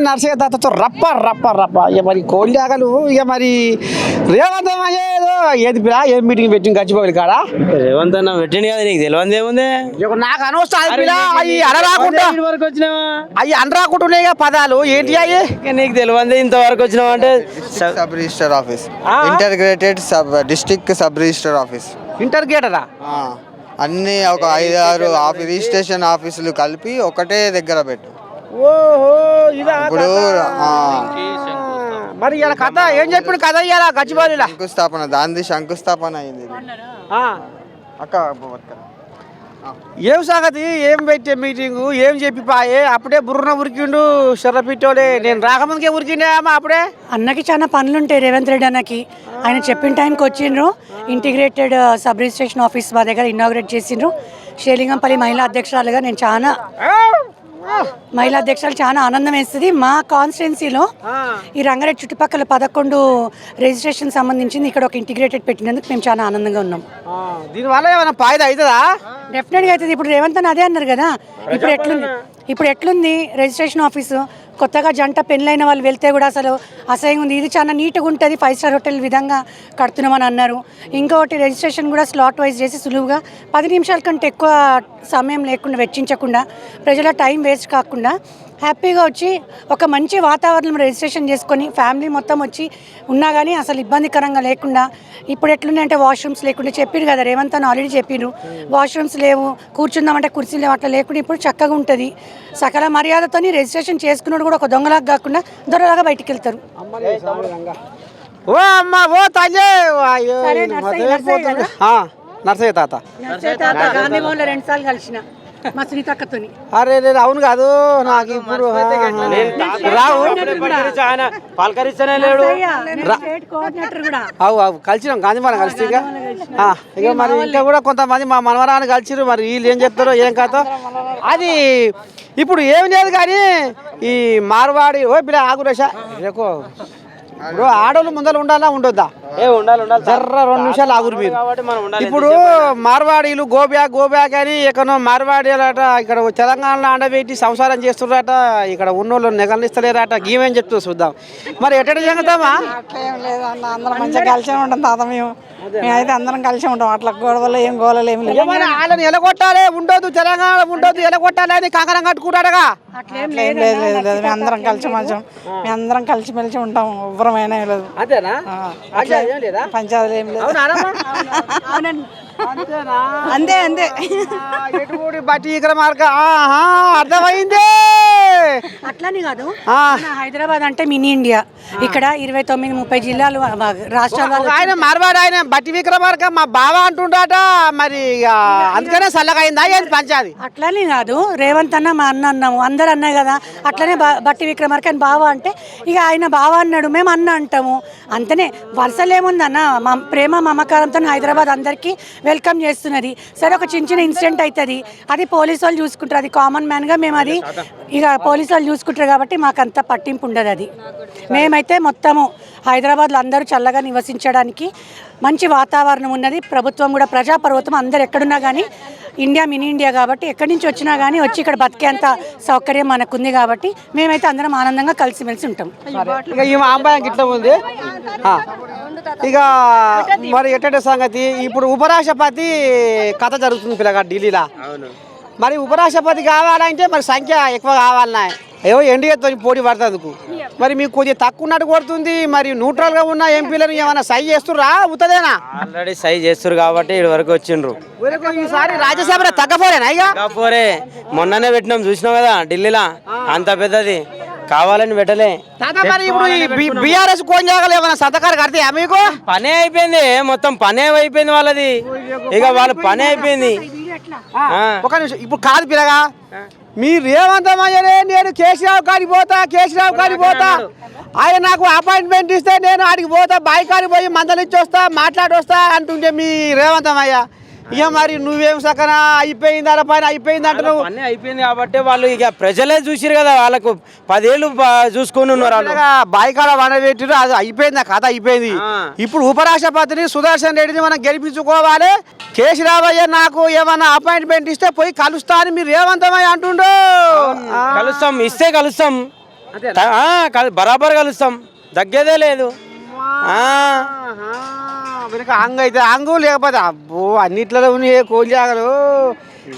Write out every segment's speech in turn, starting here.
నర్సయ్య తాతతో రప్ప రప్ప రప్ప ఇక మరి కోళ్ళాగలు ఇక మరి రేవంత్ ఏదో ఏది పిల్ల ఏం మీటింగ్ పెట్టింది గచ్చిపోయి కాడ రేవంత్ అన్న పెట్టింది కదా, నీకు తెలియదు ఏముంది? ఇక నాకు అనవసరం పిల్ల అవి అనరాకుండా వరకు వచ్చినావా? అవి అనరాకుంటున్నాయి పదాలు ఏంటి అవి నీకు తెలియదు ఇంతవరకు వచ్చినావు అంటే sub register office, integrated district sub register office, ఇంటర్గేటరా అన్ని ఒక 5-6 రిజిస్ట్రేషన్ ఆఫీసులు కలిపి ఒకటే దగ్గర పెట్టు. ఓహో ఇదా ఇప్పుడు మరి ఇలా కథ ఏం చెప్పిన కథ ఇయ్యాల గచ్చిబౌలిలా శంకుస్థాపన, దాని శంకుస్థాపన అయింది అక్క. ఏం సంగతి ఏం పెట్టే మీటింగు ఏం చెప్పి పాయే అప్పుడే బుర్రన ఉరికిండు శర్రపిట్టోడే నేను రాకముందుకే ఉరికిండే అమ్మా అప్పుడే అన్నకి చాలా పనులు ఉంటాయి రేవంత్ రెడ్డి అన్నకి. ఆయన చెప్పిన టైంకి వచ్చిండ్రు. ఇంటిగ్రేటెడ్ సబ్ రిజిస్ట్రేషన్ ఆఫీస్ మా దగ్గర ఇనాగ్రేట్ చేసిండ్రు. షేలింగంపల్లి మహిళా అధ్యక్షురాలుగా నేను చాలా మహిళా అధ్యక్షులు చాలా ఆనందం వేస్తుంది. మా కాన్స్టిట్యున్సీలో ఈ రంగారెడ్డి చుట్టుపక్కల 11 రిజిస్ట్రేషన్ సంబంధించింది ఇక్కడ ఒక ఇంటిగ్రేటెడ్ పెట్టినందుకు మేము చాలా ఆనందంగా ఉన్నాం. దీనివల్ల ఏమైనా ఫాయిదా అవుతుందా? డెఫినెట్గా అవుతుంది. ఇప్పుడు రేవంత్ అన్న అదే అన్నారు కదా, ఇప్పుడు ఎట్లుంది రిజిస్ట్రేషన్ ఆఫీసు కొత్తగా జంట పెళ్ళైన వాళ్ళు వెళ్తే కూడా అసలు అసహ్యంగా ఉంది. ఇది చాలా నీట్గా ఉంటుంది, 5 స్టార్ హోటల్ విధంగా కడుతున్నామని అన్నారు. ఇంకొకటి రిజిస్ట్రేషన్ కూడా స్లాట్ వైజ్ చేసి సులువుగా 10 నిమిషాల కంటే ఎక్కువ సమయం లేకుండా వెచ్చించకుండా ప్రజల టైం వేస్ట్ కాకుండా హ్యాపీగా వచ్చి ఒక మంచి వాతావరణం రిజిస్ట్రేషన్ చేసుకొని ఫ్యామిలీ మొత్తం వచ్చి ఉన్నా కానీ అసలు ఇబ్బందికరంగా లేకుండా. ఇప్పుడు ఎట్లున్నాయంటే వాష్రూమ్స్ లేకుండా చెప్పారు కదా రేవంత్ అని ఆల్రెడీ చెప్పారు. వాష్రూమ్స్ లేవు, కూర్చుందామంటే కుర్చీలు లేవు, అట్లా లేకుండా ఇప్పుడు చక్కగా ఉంటుంది. సకల మర్యాదతో రిజిస్ట్రేషన్ చేసుకున్నాడు కూడా ఒక దొంగలాగా కాకుండా దొరలాగా బయటికి వెళ్తారు. ఓ అమ్మ ఓ తల్లి నర్సయ్య తాత గాంధీ భవన్లో 2 సార్లు కలిసిన మా సునీతక్కతోని. అరే నేను అవును కాదు నాకు ఇప్పుడు రావు పలకరిస్తేనే లేడు. అవు అవు కలిసినాం గాంధీమానం కలిసి ఇక మరి ఇంకా కూడా కొంతమంది మా మనవరాన్ని కలిసిరు. మరి వీళ్ళు ఏం చెప్తారో ఏం కాదో అది ఇప్పుడు ఏం లేదు. కానీ ఈ మార్వాడి ఓ పిల్ల ఆగురేష ఇప్పుడు ఆడోళ్ళు ముందర ఉండాలా ఉండొద్దా? జర్ర 2 నిమిషాలు ఆగురు మీరు. ఇప్పుడు మార్వాడీలు గోబ్యాక్ అని ఎక్కడో మార్వాడీలట ఇక్కడ తెలంగాణలో ఆడబెట్టి సంసారం చేస్తున్నారట. ఇక్కడ ఉన్నోళ్ళు నెగలిస్తలేరట. గీమేం చెప్తూ చూద్దాం. మరి ఎట్ట జంగుతామా? అట్లేం లేదు అన్న, అందరం మంచిగా కలిసే ఉంటాం తాత. మేమైతే అందరం కలిసి ఉంటాం. అట్లా గొడవలు ఏం గోళలు ఏం లేదు. వాళ్ళని ఎలగొట్టాలి ఉండొద్దు, తెలంగాణ ఉండొద్దు, ఎలగొట్టాలి అని కాకరం కట్టుకుంటాడుగా. అట్లేం లేదు మేము అందరం కలిసి మంచిగా మేము అందరం కలిసి మెలిసి ఉంటాం. ఉవ్వరమైనా లేదు. అంతేనా? పంచాయతీలు ఏం లేదు. అంతే అంతే బట్టి ఇక్కడ మార్గ అర్థమైంది. అట్లని కాదు, హైదరాబాద్ అంటే మినీ ఇండియా. ఇక్కడ 29-30 జిల్లాలు రాష్ట్రాలు. ఆయన మార్వాడు, ఆయన బట్టి విక్రమార్క మా బావ అంటుండట. మరి అందుకనే చల్లగా అయిందా ఏంది పంచాది? అట్లని కాదు, రేవంత్ అన్న మా అన్న అన్నాము, అందరు అన్నాయి కదా. అట్లనే బట్టి విక్రమార్క అని బావ అంటే ఇక ఆయన బావ అన్నాడు, మేము అన్న అంటాము. అంతనే వరుసలు ఏముందన్న, మా ప్రేమ మమకారంతో హైదరాబాద్ అందరికీ వెల్కమ్ చేస్తున్నది. సరే ఒక చిన్న ఇన్సిడెంట్ అవుతుంది, అది పోలీసు వాళ్ళు చూసుకుంటారు. అది కామన్ మ్యాన్గా మేము అది ఇక పోలీసు వాళ్ళు చూసుకుంటారు కాబట్టి మాకు అంత పట్టింపు ఉండదు. అది మేమైతే మొత్తము హైదరాబాద్లో అందరూ చల్లగా నివసించడానికి మంచి వాతావరణం ఉన్నది. ప్రభుత్వం కూడా ప్రజాప్రభుత్వం అందరు ఎక్కడున్నా కానీ ఇండియా మినీ ఇండియా కాబట్టి ఎక్కడి నుంచి వచ్చినా కానీ వచ్చి ఇక్కడ బతికేంత సౌకర్యం మనకుంది కాబట్టి మేమైతే అందరం ఆనందంగా కలిసిమెలిసి ఉంటాం. ఇక ఈ అమ్మాయి ఇట్లా ఉంది. ఇక మరి ఎట్టంటే సంగతి ఇప్పుడు ఉపరాష్ట్రపతి కథ జరుగుతుంది పిల్లగా ఢిల్లీలో. మరి ఉపరాష్ట్రపతి కావాలంటే మరి సంఖ్య ఎక్కువ కావాలన్నా ఏవో ఎన్డీఏతో పోటీ పడుతుందుకు. మరి మీకు కొద్దిగా తక్కువ ఉన్నట్టు కొడుతుంది. మరి న్యూట్రల్గా ఉన్న ఎంపీలను ఏమైనా సై చేస్తుర్రా? అవుతుందేనా? ఆల్రెడీ సై చేస్తారు కాబట్టి ఇక్కడి వరకు వచ్చిండ్రు. ఈసారి రాజ్యసభ తగ్గపోరేనా? ఇక తగ్గపోరే. మొన్ననే పెట్టినాం, చూసినాం కదా ఢిల్లీలో. అంత పెద్దది కావాలని పెట్టలే. మరి ఇప్పుడు బీఆర్ఎస్ కోంజాగలు ఏమైనా సంతకాలు కడితే మీకు పనే అయిపోయింది, మొత్తం పనే అయిపోయింది వాళ్ళది. ఇక వాళ్ళ పనే అయిపోయింది. ఒక నిమిషం, ఇప్పుడు కాదు పిల్లగా మీరు ఏమంతమయ్యనే నేను కేసీరావు కాడికి పోతా ఆయన నాకు అపాయింట్మెంట్ ఇస్తే నేను ఆడికి పోతా, బాయ్ కాడికి పోయి మందలిచ్చి వస్తా, మాట్లాడి వస్తా అంటుంటే మీ రేవంతమయ్య ఇక మరి నువ్వేం సకన అయిపోయింది అలా పైన అయిపోయింది అంటున్నావు. అన్నీ అయిపోయింది కాబట్టి వాళ్ళు ఇక ప్రజలే చూసిరు కదా, వాళ్ళకు 10 ఏళ్ళు చూసుకొని ఉన్నారు. బాయికాడ వండబెట్టిరు, అది అయిపోయింది, కథ అయిపోయింది. ఇప్పుడు ఉపరాష్ట్రపతిని సుదర్శన్ రెడ్డిని మనం గెలిపించుకోవాలి. కేసీరావయ్య నాకు ఏమన్నా అపాయింట్మెంట్ ఇస్తే పోయి కలుస్తా అని మీరు ఏమంతమై అంటుండో. కలుస్తాం, ఇస్తే కలుస్తాం. బరాబర్ కలుస్తాం, దగ్గేదే లేదు. వెనక అంగు అయితే అంగు లేకపోతే అబ్బో అన్నిట్లలో ఉన్నాయి కోడి జాగలు.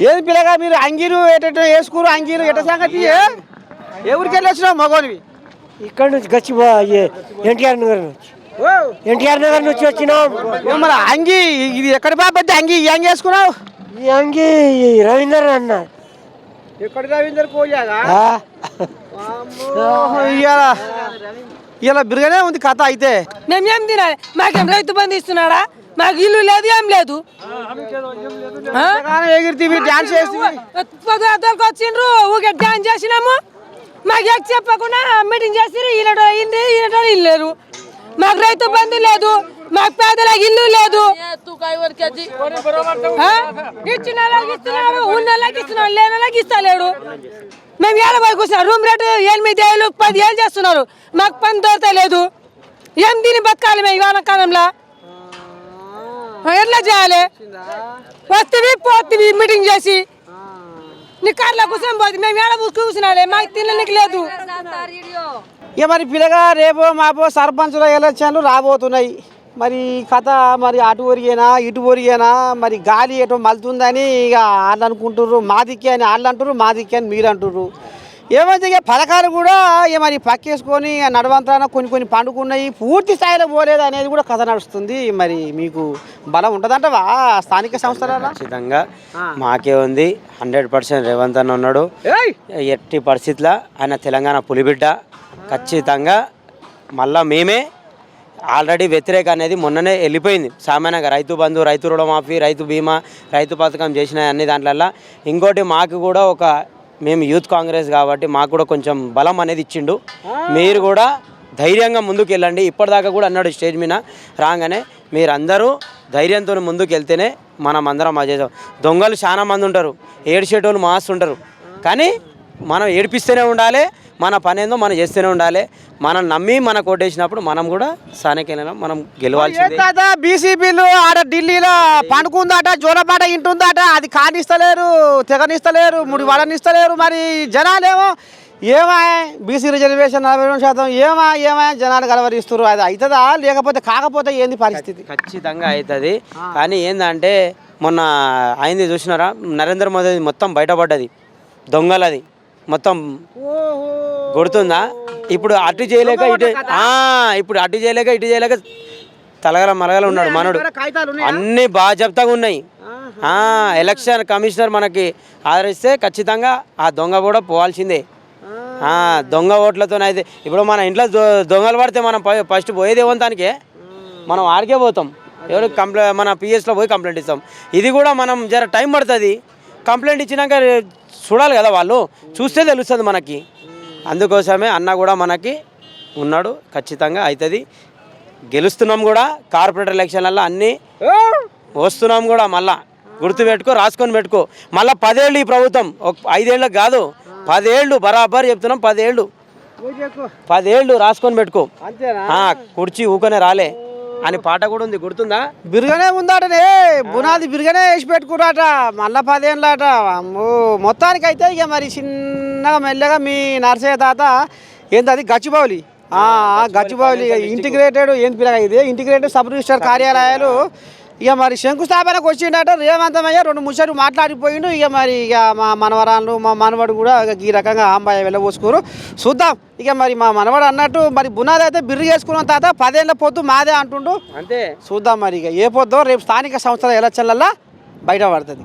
ఏది పిల్లగా మీరు అంగీరు ఎట వేసుకోరు అంగీరు ఎట సంగతి ఏ ఊరికి వెళ్ళి వచ్చినావు మగోనివి? ఇక్కడ నుంచి ఎన్టీఆర్ నగర్ నుంచి వచ్చినాం. మరి అంగి ఇది ఎక్కడి బాబద్ది అంగి ఈ అంగి వేసుకున్నావు? ఈ అంగి రవీందర్ అన్న. ఎక్కడి రవీందర్ కోజాగా? ఇలా బిరుగానే ఉంది కథ. అయితే మేమేం తినాలి? మాకేం రైతు బంధు ఇస్తున్నాడా? మాకు ఇల్లు లేదు, ఏం లేదు. ఎగిరితీవి డాన్స్ చేసి వచ్చిండ్రు, ఊకే డాన్స్ చేసినాము. మాకు ఎక్ చెప్పకుండా మీటింగ్ చేసి ఈయన ఇల్లు. మాకు రైతు బంధు లేదు, మాకు పేదలకు ఇల్లు లేదు. ఇచ్చిన వాళ్ళకి ఇస్తున్నాడు, ఉన్న వాళ్ళకి ఇస్తున్నాడు, లేని వాళ్ళకి ఇస్తలేడు. మేము ఏళ్ళ వరకు వచ్చినాం. రూమ్ రేటు 8,000 10,000 చేస్తున్నారు. మాకు పని దొరకలేదు. ఏం తిని బతకాలి మేము ఇవాళ కాలంలో? ఎట్లా చేయాలి? వస్తేవి పోతేవి మీటింగ్ చేసి నీ కార్లో కూర్చొని పోతుంది. మేము ఏడ కూర్చున్నాలే, మాకు తినడానికి లేదు. ఇక మరి పిల్లగా రేపో మాపో సర్పంచుల ఎలక్షన్లు రాబోతున్నాయి. మరి కథ మరి అటు ఒరిగేనా ఇటు ఒరిగేనా మరి గాలి ఎటో మలుతుందని ఇక వాళ్ళు అనుకుంటుర్రు. మా దిక్కే అని వాళ్ళు అంటుర్రు, మా దిక్కే అని మీరు అంటుర్రు. ఏమైతే ఇక పథకాలు కూడా ఇక మరి పక్కేసుకొని నడవంతరాన కొన్ని పండుకున్నాయి, పూర్తి స్థాయిలో పోలేదు అనేది కూడా కథ నడుస్తుంది. మరి మీకు బలం ఉంటుందంటవా స్థానిక సంస్థల? ఖచ్చితంగా మాకే ఉంది. 100% రేవంత్ అన్న ఉన్నాడు. ఎట్టి పరిస్థితుల్లో ఆయన తెలంగాణ పులిబిడ్డ. ఖచ్చితంగా మళ్ళా మేమే ఆల్రెడీ వ్యతిరేక అనేది మొన్ననే వెళ్ళిపోయింది. సామాన్యంగా రైతు బంధు, రైతు రుణమాఫీ, రైతు బీమా, రైతు పథకం చేసిన అన్ని దాంట్లల్లో ఇంకోటి మాకు కూడా మేము యూత్ కాంగ్రెస్ కాబట్టి మాకు కూడా కొంచెం బలం అనేది ఇచ్చిండు. మీరు కూడా ధైర్యంగా ముందుకు వెళ్ళండి. ఇప్పటిదాకా కూడా అన్నాడు స్టేజ్ మీద రాగానే, మీరందరూ ధైర్యంతో ముందుకు వెళ్తేనే మనం అందరం మా చేద్దాం. దొంగలు చాలా మంది ఉంటారు, ఏడ్చేటోళ్ళు మాస్తు ఉంటారు. కానీ మనం ఏడిపిస్తూనే ఉండాలి, మన పని ఏందో మనం చేస్తూనే ఉండాలి. మనం నమ్మి మన కోటేసినప్పుడు మనం కూడా స్థానికంగా మనం గెలవాల్సిందే. బీసీపీలు ఆడ ఢిల్లీలో పండుకుందాట, జోలపాట ఇంటుందాట, అది కానిస్తలేరు, తెగనిస్తలేరు, ముడి వడనిస్తలేరు. మరి జనాలేమో బీసీ రిజర్వేషన్ 42% ఏమా జనాలు కలవరిస్తారు. అది అవుతుందా లేకపోతే కాకపోతే ఏంది పరిస్థితి? ఖచ్చితంగా అవుతుంది. కానీ ఏంటంటే మొన్న అయింది చూసినారా, నరేంద్ర మోదీ మొత్తం బయటపడ్డది, దొంగలది మొత్తం గుర్తుందా? ఇప్పుడు అటు చేయలేక ఇటు చేయలేక తలగల మలగల ఉన్నాడు మనడు. అన్నీ బాగా చెప్తాగా ఉన్నాయి. ఎలక్షన్ కమిషనర్ మనకి ఆదరిస్తే ఖచ్చితంగా ఆ దొంగ కూడా పోవాల్సిందే. దొంగ ఓట్లతోనైతే ఇప్పుడు మన ఇంట్లో దొంగలు పడితే మనం ఫస్ట్ పోయేది ఏమంతానికే మనం ఆడికే పోతాం. ఎవరు మన పిఎస్లో పోయి కంప్లైంట్ ఇస్తాం. ఇది కూడా మనం జర టైం పడుతుంది. కంప్లైంట్ ఇచ్చినాక చూడాలి కదా, వాళ్ళు చూస్తే తెలుస్తుంది మనకి. అందుకోసమే అన్న కూడా మనకి ఉన్నాడు. ఖచ్చితంగా అవుతుంది, గెలుస్తున్నాం కూడా. కార్పొరేటర్ ఎలక్షన్లలో అన్నీ వస్తున్నాం కూడా. మళ్ళా గుర్తుపెట్టుకో, రాసుకొని పెట్టుకో. మళ్ళీ 10 ఏళ్ళు ఈ ప్రభుత్వం, 5 ఏళ్ళకి కాదు 10 ఏళ్ళు బరాబర్ చెప్తున్నాం. 10 ఏళ్ళు రాసుకొని పెట్టుకో. కుర్చీ ఊకనే రాలే అని పాట కూడా ఉంది, గుర్తుందా? బిరుగనే ఉందాటనే, బునాది బిరుగనే వేసి పెట్టుకురాట, మళ్ళా 10 ఏళ్ళట. మొత్తానికైతే ఇక మరి చిన్నగా మెల్లగా మీ నర్సయ్య తాత ఏంటది గచ్చిబౌలి గచ్చిబౌలి ఇంటిగ్రేటెడ్ ఏంటి పిల్లగా ఇది ఇంటిగ్రేటెడ్ సబ్ రిజిస్టర్ కార్యాలయాలు ఇక మరి శంకుస్థాపనకు వచ్చిండట. రేవంతమయ్య 2 ముచ్చట్లు మాట్లాడిపోయిండు. ఇక మరి ఇక మా మనవరాళ్ళు మా మనవడు కూడా ఈ రకంగా ఆంబాయ వెళ్ళబోసుకోరు. చూద్దాం. ఇక మరి మా మనవడు అన్నట్టు మరి బునాది అయితే బిర్రు చేసుకున్న తాత 10 ఏళ్ళ పొద్దు మాదే అంటుండు. అంతే, చూద్దాం మరి ఇక ఏ పొద్దో రేపు స్థానిక సంస్థల ఎలక్షన్లల్లో బయటపడుతుంది.